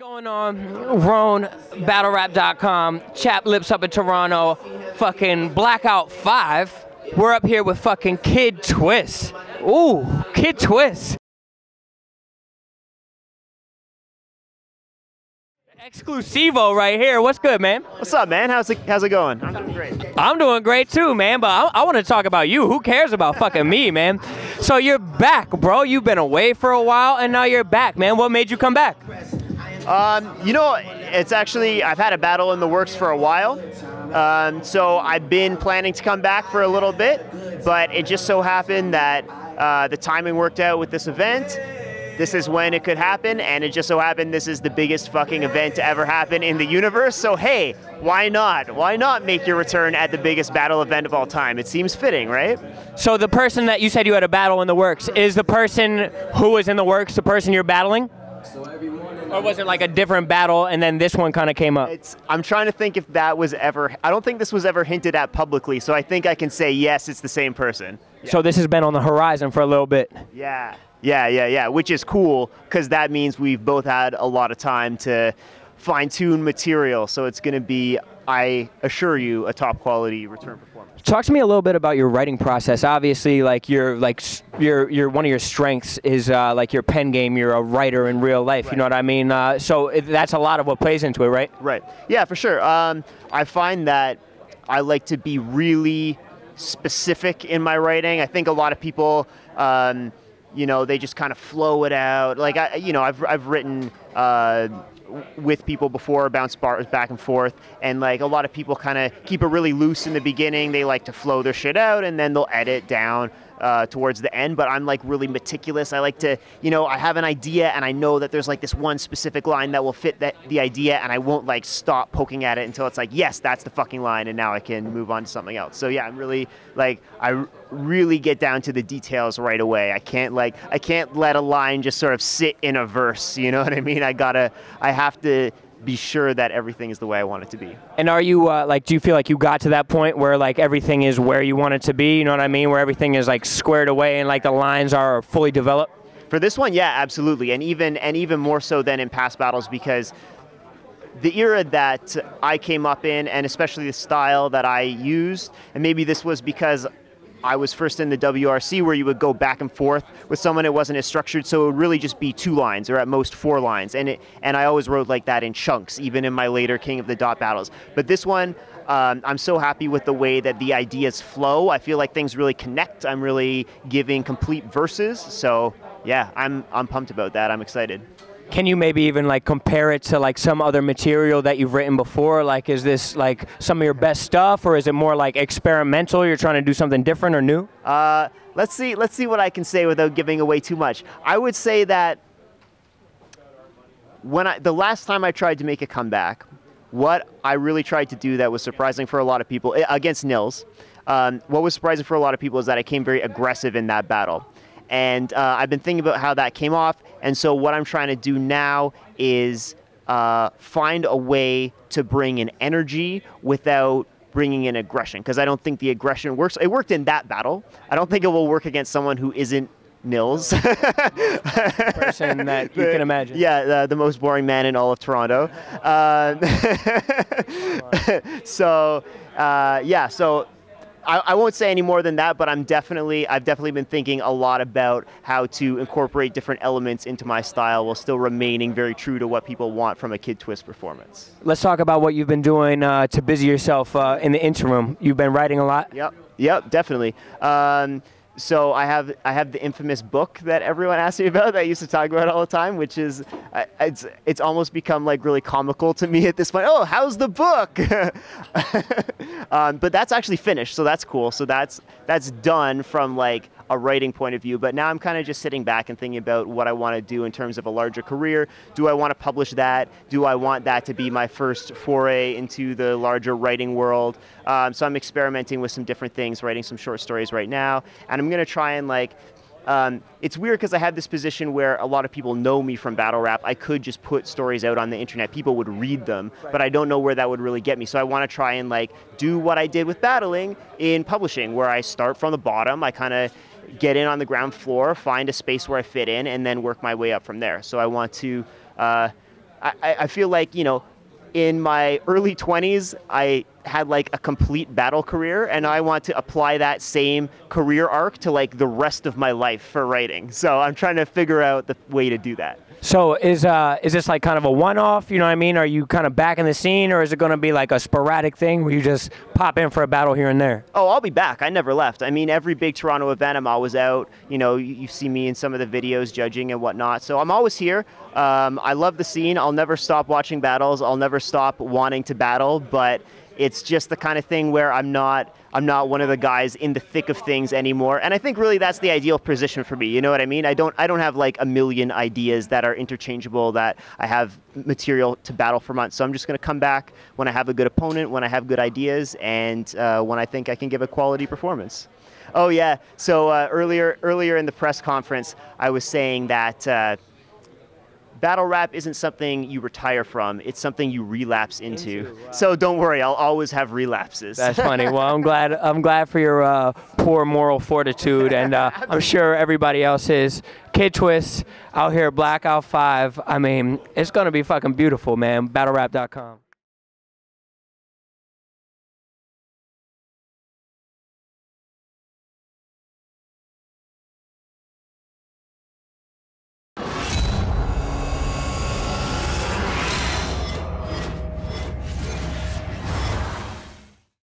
Going on? Rone, BattleRap.com, Chap Lips up in Toronto, fucking Blackout 5. We're up here with fucking Kid Twist. Ooh, Kid Twist. Exclusivo right here. What's good, man? What's up, man? How's it going? I'm doing great. I'm doing great too, man, but I want to talk about you. Who cares about fucking me, man? So you're back, bro. You've been away for a while, and now you're back, man. What made you come back? You know, it's actually, I've had a battle in the works for a while. So I've been planning to come back for a little bit, but it just so happened that the timing worked out with this event. This is when it could happen, and it just so happened this is the biggest fucking event to ever happen in the universe. So hey, why not? Why not make your return at the biggest battle event of all time? It seems fitting, right? So the person that you said you had a battle in the works, is the person who was in the works the person you're battling? Or was it like a different battle and then this one kind of came up? I'm trying to think if that was ever, I don't think this was ever hinted at publicly, so I think I can say yes, it's the same person. Yeah. So this has been on the horizon for a little bit. Yeah, which is cool because that means we've both had a lot of time to fine-tune material, so it's going to be, I assure you, a top quality return performance. Talk to me a little bit about your writing process. Obviously, like your one of your strengths is like your pen game. You're a writer in real life. Right. You know what I mean? So that's a lot of what plays into it, right? Right. Yeah, for sure. I find that I like to be really specific in my writing. I think a lot of people, you know, they just kind of flow it out. Like I've written with people before, bounce bars back and forth, and like a lot of people kind of keep it really loose in the beginning. They like to flow their shit out, and then they'll edit down towards the end. But I'm like really meticulous. I like to, you know, I have an idea, and I know that there's like this one specific line that will fit the idea, and I won't like stop poking at it until it's like, yes, that's the fucking line, and now I can move on to something else. So yeah, I'm really like, I really get down to the details right away. I can't let a line just sort of sit in a verse, you know what I mean? I have to be sure that everything is the way I want it to be. And are you like, do you feel like you got to that point where like everything is where you want it to be, you know what I mean, where everything is like squared away and like the lines are fully developed? For this one, yeah, absolutely. And even more so than in past battles, because the era that I came up in, and especially the style that I used, and maybe this was because I was first in the WRC where you would go back and forth with someone. It wasn't as structured, so it would really just be 2 lines or at most 4 lines. And I always wrote like that in chunks, even in my later King of the Dot battles. But this one, I'm so happy with the way that the ideas flow. I feel like things really connect. I'm really giving complete verses. So yeah, I'm pumped about that. I'm excited. Can you maybe even like compare it to like some other material that you've written before? Like, is this like some of your best stuff, or is it more like experimental? You're trying to do something different or new? Let's see what I can say without giving away too much. I would say that the last time I tried to make a comeback, what I really tried to do that was surprising for a lot of people against Nils. What was surprising for a lot of people is that I came very aggressive in that battle. And I've been thinking about how that came off, and so what I'm trying to do now is find a way to bring in energy without bringing in aggression, because I don't think the aggression works. It worked in that battle. I don't think it will work against someone who isn't Nils. Person that you can imagine. Yeah, the most boring man in all of Toronto. So I won't say any more than that, but I've definitely been thinking a lot about how to incorporate different elements into my style while still remaining very true to what people want from a Kid Twist performance. Let's talk about what you've been doing to busy yourself in the interim. You've been writing a lot? Yep, definitely. So I have the infamous book that everyone asks me about that I used to talk about all the time, which is it's almost become like really comical to me at this point. Oh, how's the book? But that's actually finished, so that's cool. So that's done from like a writing point of view. But now I'm kind of just sitting back and thinking about what I want to do in terms of a larger career. Do I want to publish that? Do I want that to be my first foray into the larger writing world? So I'm experimenting with some different things, writing some short stories right now, and I'm going to try and like, it's weird because I have this position where a lot of people know me from battle rap. I could just put stories out on the internet. People would read them, but I don't know where that would really get me. So I want to try and like do what I did with battling in publishing, where I start from the bottom. I kind of get in on the ground floor, find a space where I fit in, and then work my way up from there. So I want to I feel like, you know, in my early 20s, I had like a complete battle career, and I want to apply that same career arc to like the rest of my life for writing. So I'm trying to figure out the way to do that. So is this like kind of a one-off, you know what I mean? Are you kind of back in the scene, or is it going to be like a sporadic thing where you just pop in for a battle here and there? Oh, I'll be back. I never left. I mean, every big Toronto event, I'm always out. You know, you see me in some of the videos judging and whatnot. So I'm always here. I love the scene. I'll never stop watching battles. I'll never stop wanting to battle, but it's just the kind of thing where I'm not one of the guys in the thick of things anymore. And I think really that's the ideal position for me. You know what I mean? I don't have like a million ideas that are interchangeable, that I have material to battle for months. So I'm just going to come back when I have a good opponent, when I have good ideas, and when I think I can give a quality performance. Oh yeah. So earlier in the press conference, I was saying that battle rap isn't something you retire from, it's something you relapse into. Wow. So don't worry, I'll always have relapses. That's funny. Well, I'm glad for your poor moral fortitude, and I'm sure everybody else is. Kid Twist out here, Blackout 5. I mean, it's gonna be fucking beautiful, man. BattleRap.com.